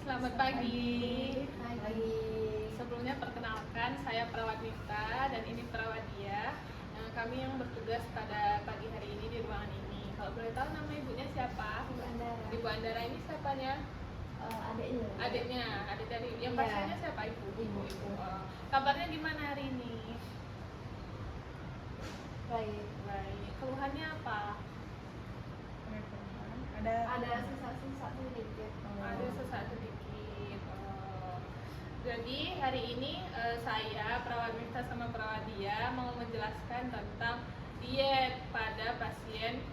Selamat pagi. Pagi. Sebelumnya perkenalkan, saya perawat Mifta dan ini perawat Dia. Kami yang bertugas pada pagi hari ini di ruangan ini. Kalau boleh tahu nama ibunya siapa? Ibu Andara. Ibu Andara ini siapanya? Adiknya. Adiknya, adik dari yang Iya. pasiennya siapa? Ibu. Ibu. Kabarnya gimana hari ini? Baik. Baik. Keluhannya apa? Ada sesak-sesak sedikit. Ada sesak sedikit. Jadi hari ini saya perawat Mifta sama perawat Dia mau menjelaskan tentang diet pada pasien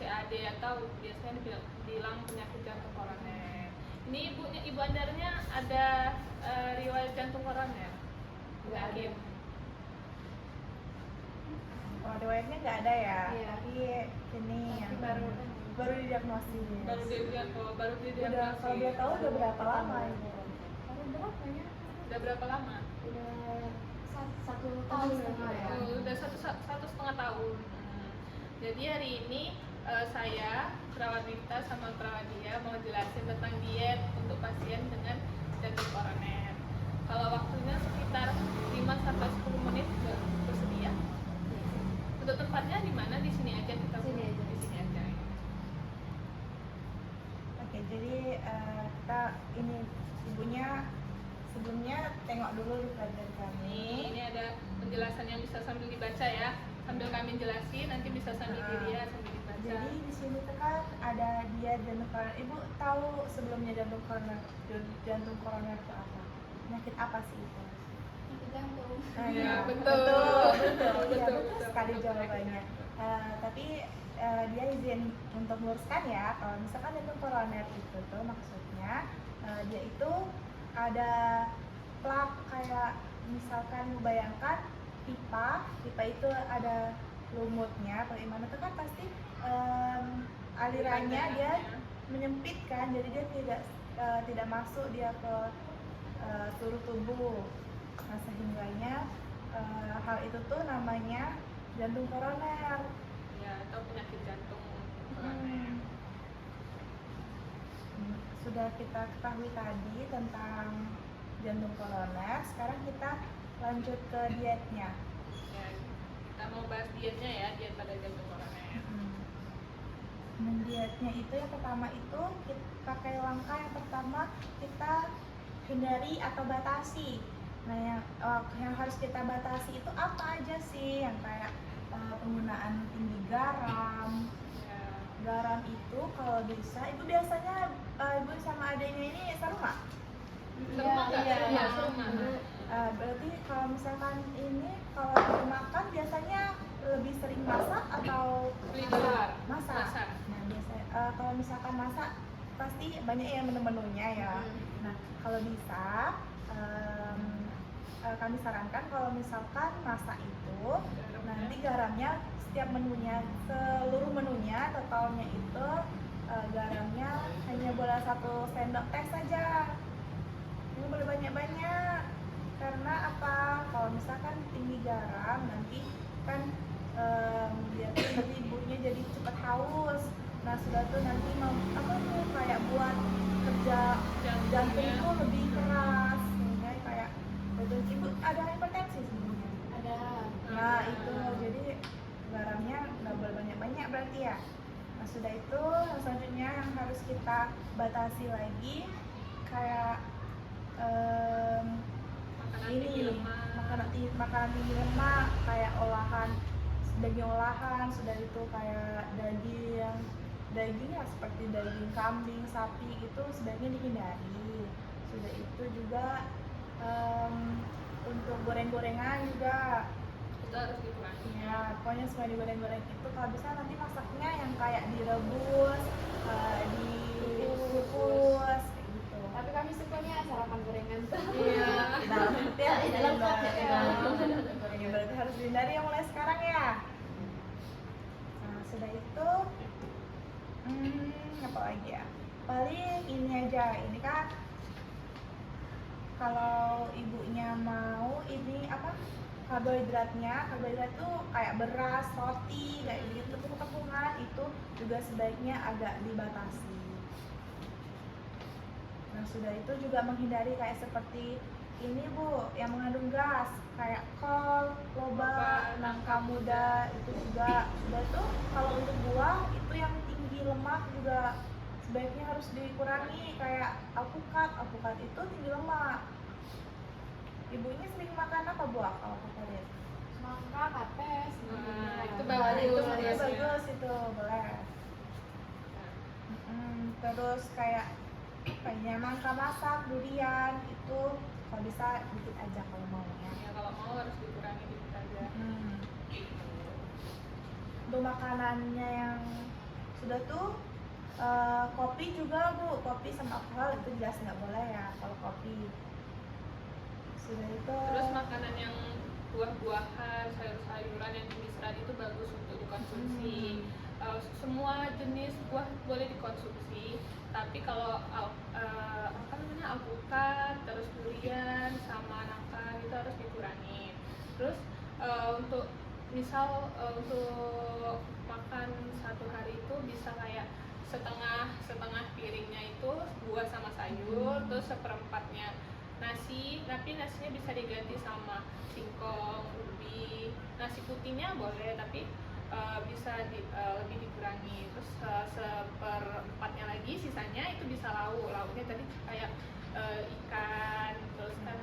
CAD atau biasanya dibilang penyakit jantung koroner. Ini ibu Andaranya ada riwayat jantung koroner? Nggak ada. Oh, riwayatnya nggak ada ya? Iya. Tapi ini yang Baru didiagnosis. Baru Udah, didiagnosis. kalau dia tahu udah berapa lama ini? Baru berapa ya? Udah berapa lama? Udah satu tahun setengah ya. Udah satu setengah tahun. Jadi hari ini saya perawat Mifta sama perawat Dia mau jelasin tentang diet untuk pasien dengan jantung koroner. Kalau waktunya sekitar 5-10 menit bersedia. Untuk tempatnya di mana? Di sini aja kita. Sini aja. Di sini aja. Oke, jadi kita ini ibunya sebelumnya tengok dulu di pelajaran kami. Ini ada penjelasan yang bisa sambil dibaca ya. Sambil kami jelasin, nanti bisa sambil dilihat, sambil dibaca. Jadi di sini tuh kan ada dia jantung koroner. Ibu tahu sebelumnya jantung koroner itu apa? Penyakit apa sih itu? Penyakit jantung. Iya, Iya, betul. Iya, betul sekali jawabannya. Tapi dia izin untuk meluruskan ya, kalau misalkan jantung koroner itu tuh maksudnya dia itu ada plak, kayak misalkan bayangkan pipa itu ada lumutnya, bagaimana tuh kan pasti alirannya dia menyempit kan, jadi dia tidak masuk dia ke seluruh tubuh. Nah, sehingganya hal itu tuh namanya jantung koroner. Ya, atau penyakit jantung koroner. Sudah kita ketahui tadi tentang jantung koroner, sekarang kita lanjut ke dietnya. Ya, kita mau bahas dietnya ya, diet pada jantung koroner. Dietnya itu yang pertama itu kita pakai langkah yang pertama kita hindari atau batasi. Nah, yang harus kita batasi itu apa aja sih? Yang kayak penggunaan tinggi garam. Ya. Garam itu kalau bisa, ibu biasanya ibu sama adiknya ini serumah. Serumah nggak? Iya. Serumah. Berarti kalau misalkan ini kalau lagi makan biasanya lebih sering masak atau Beli di luar. masak? Masak. Nah, biasanya kalau misalkan masak pasti banyak ya menu-menunya ya. Nah, kalau bisa kami sarankan kalau misalkan masak itu nanti garamnya setiap menunya, seluruh menunya totalnya itu garamnya hanya boleh 1 sendok teh saja. Ini boleh banyak-banyak. Karena apa? Kalau misalkan tinggi garam nanti kan dia tuh nanti ibunya jadi cepat haus. Nah, sudah tuh nanti mau apa tuh kayak buat kerja jantung itu lebih keras. Sehingga kayak betul ibu ada hipertensi sebenarnya. Ada. Nah, itu jadi garamnya nggak boleh banyak-banyak berarti ya. Nah, sudah itu yang selanjutnya yang harus kita batasi lagi kayak Makanan tinggi lemak. makanan tinggi lemak kayak daging olahan, sudah itu kayak daging ya seperti daging kambing, sapi itu sebaiknya dihindari. Sudah itu juga untuk goreng-gorengan juga Itu harus dikurangi. ya, pokoknya semua digoreng-goreng itu kalau bisa nanti masaknya yang kayak direbus, dikukus kayak gitu. Tapi kami sukanya sarapan gorengan tuh. Iya. Dalam paket ya. Ya, berarti harus dihindari ya mulai sekarang ya. Nah, sudah itu apa lagi ya? Paling ini aja, ini kan kalau ibunya mau ini apa? Karbohidrat tuh kayak beras, roti, kayak gitu, tepung-tepungan itu juga sebaiknya agak dibatasi. Nah, sudah itu juga menghindari kayak seperti ini Bu, yang mengandung gas kayak kol, loba, nangka muda itu juga. Sudah itu kalau untuk buah itu yang tinggi lemak juga sebaiknya harus dikurangi, kayak alpukat itu tinggi lemak. Ibunya sering makan apa buah kalau favorit? Semangka, kates. Nah, itu Nah, bagus. itu Biasanya. bagus itu boleh. Terus kayak nangka masak, durian itu kalau bisa dikit aja kalau mau ya. Ya kalau mau harus dikurangi dikit aja. Untuk makanannya yang sudah tuh kopi juga Bu, kopi sama alkohol itu jelas nggak boleh ya kalau kopi. Sudah itu. Terus makanan yang buah-buahan, sayur-sayuran yang tinggi serat itu bagus untuk dikonsumsi. Semua jenis buah boleh dikonsumsi, tapi kalau apa namanya alpukat, terus durian sama nangka itu harus dikurangi. Terus untuk misal untuk makan satu hari itu bisa kayak setengah piringnya itu buah sama sayur, terus seperempatnya nasi, tapi nasinya bisa diganti sama singkong, ubi. Nasi putihnya boleh, tapi bisa lebih dikurangi. Terus seperempatnya lagi sisanya itu bisa lauknya tadi kayak ikan, terus kan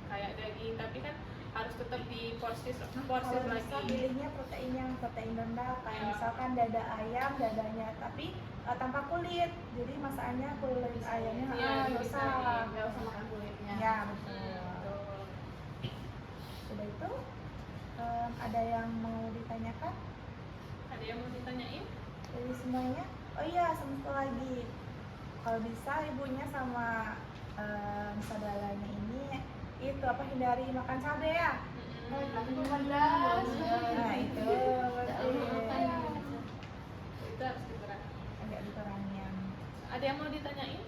kayak daging, tapi kan harus tetap di porsi Kalau lagi. bisa pilihnya protein yang protein rendah kayak Ya. misalkan dada ayam, dadanya tapi tanpa kulit. Jadi masakannya kulit ayamnya Iya, nggak bisa usah. Nggak usah makan kulitnya. Ya betul. Betul. Sudah itu ada yang mau ditanyakan Ada yang mau ditanyain? dari semuanya? Oh iya, satu lagi. Kalau bisa ibunya sama saudaranya ini itu apa hindari makan cabai ya? Tapi pedas. Nah itu Makan. Itu harus dikurangi. agak dikurangi yang Ada yang mau ditanyain?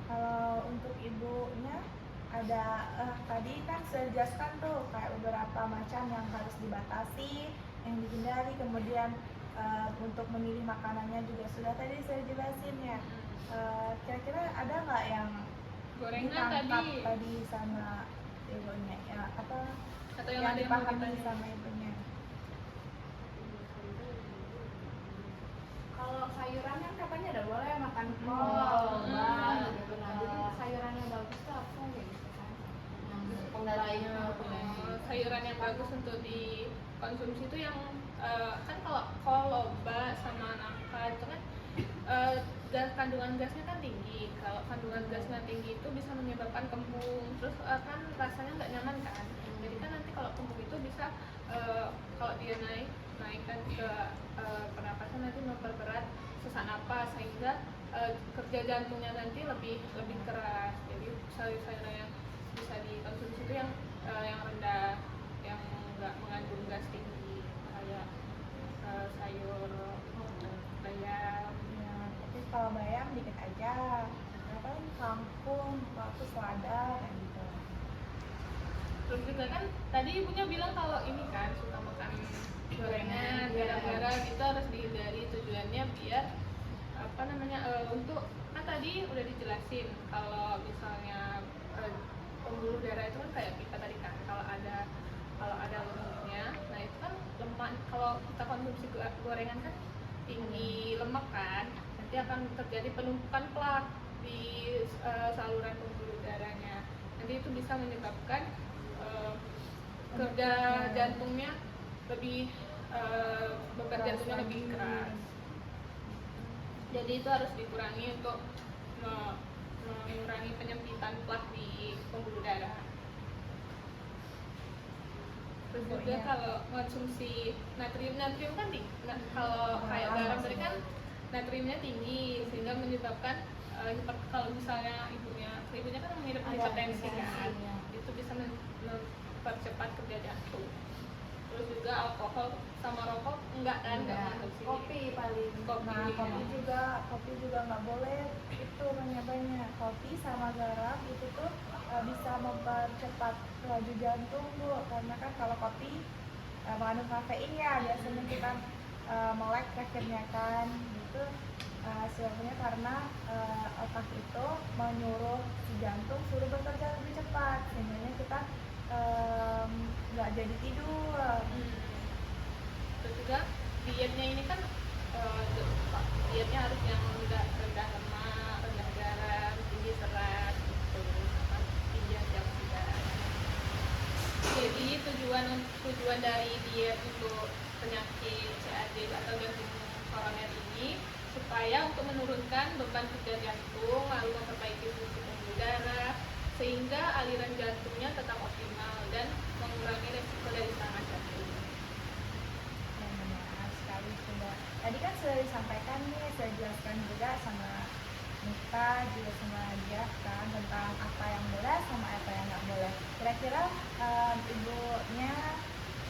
kalau untuk ibunya ada tadi kan sudah dijelaskan tuh kayak beberapa macam yang harus dibatasi, yang dihindari, kemudian untuk memilih makanannya juga sudah tadi saya jelasin ya. Kira-kira ada nggak yang Gorengan ditangkap tadi. sama ibunya ya apa Atau yang yang ada yang mau dipahami ditanyain? sama ibunya? Kalau sayuran kan katanya udah boleh makan kol, Hmm. loba, gitu. Nah, jadi sayuran yang bagus tuh apa gitu kan? Yang penggantinya Sayuran yang bagus untuk dikonsumsi itu yang kan kalau loba sama nangka itu kan kandungan gasnya kan tinggi. Kalau kandungan gasnya tinggi itu bisa menyebabkan kembung, terus kan rasanya nggak nyaman kan. Jadi kan nanti kalau kembung itu bisa kalau dia naikkan ke pernapasan nanti memperberat sesak napas sehingga kerja jantungnya nanti lebih keras. Jadi sayur-sayuran yang bisa dikonsumsi itu yang rendah, yang nggak mengandung gas tinggi kayak sayur bayam. Ya, tapi kalau bayam dikit aja. Apa kangkung, atau selada kayak gitu. Terus juga kan tadi ibunya bilang kalau ini kan suka makan gorengan, garam-garam itu harus dihindari. Tujuannya biar apa namanya untuk kan tadi udah dijelasin kalau misalnya pembuluh darah itu kan kayak kita tadi kan kalau ada lemaknya, nah itu kan lemak kalau kita konsumsi gorengan kan tinggi lemak kan, nanti akan terjadi penumpukan plak di saluran pembuluh darahnya. Nanti itu bisa menyebabkan kerja jantungnya lebih beban jantungnya lebih keras. Jadi itu harus dikurangi untuk mengurangi penyempitan plak di pembuluh darah. Terus juga kalau konsumsi natrium kan tinggi. Kalau kayak garam tadi kan natriumnya tinggi sehingga menyebabkan kalau misalnya ibunya kan mengidap hipertensi kan, itu bisa mempercepat kerja jantung. Terus juga alkohol sama rokok enggak kan, enggak konsumsi. kopi paling. Nah, kopi juga nggak boleh itu banyak-banyak. Kopi sama garam itu tuh bisa mempercepat laju jantung Bu, karena kan kalau kopi mengandung kafein ya, biasanya kita melek akhirnya kan gitu. Sebabnya karena otak itu menyuruh si jantung suruh bekerja lebih cepat, sehingga kita nggak jadi tidur. Terus juga dietnya ini kan dietnya harus yang rendah lemak, rendah garam, tinggi serat gitu, sama tinggi antioksidan. Jadi tujuan dari diet untuk penyakit CAD atau jantung koroner ini supaya untuk menurunkan beban kerja jantung, lalu memperbaiki fungsi pembuluh darah sehingga aliran jantungnya tetap optimal dan mengurangi resiko dari serangan jantung. Yang benar sekali sudah. Tadi kan sudah disampaikan nih, saya jelaskan juga sama Mita juga sama dia kan tentang apa yang boleh sama apa yang nggak boleh. Kira-kira ibunya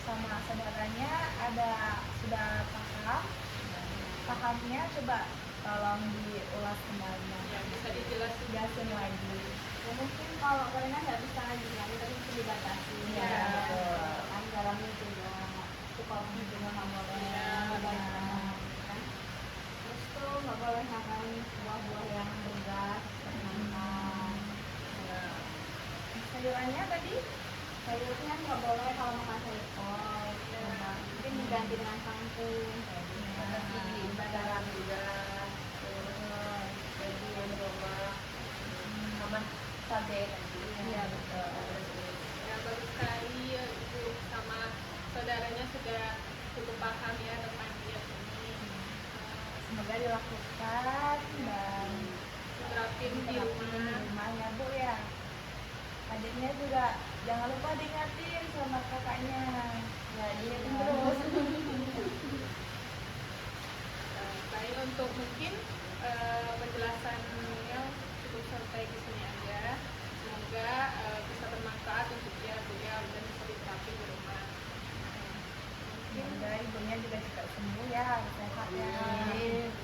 sama saudaranya sudah pahamnya, coba tolong diulas kembali. Ya, bisa Jelasin lagi. Ya, mungkin kalau karena nggak bisa lagi tapi bisa dibatasi. Iya, betul. Kan dalamnya juga kopi juga nggak boleh. Iya, Kan? Terus tuh nggak boleh makan buah-buah yang bergas, nangka. Sayurannya tadi Sayurnya nggak boleh kalau makan sayur kol. Mungkin diganti dengan kangkung. seperti Garam juga. Terus jadi yang berubah sama cabai tadi. Iya, betul. Ya, baru sekali ya, ibu sama saudaranya sudah cukup paham ya tentang diet ini. Semoga dilakukan dan Terapin di rumah. rumahnya Bu ya. Adiknya juga jangan lupa diingatin sama kakaknya. Ya, diingetin Ya. terus. Baik, untuk mungkin penjelasannya cukup sampai di sini aja. Semoga bisa bermanfaat untuk dia Bu ya, dan bisa diterapin di rumah. Semoga ibunya juga cepat sembuh ya, sehat ya. Amin.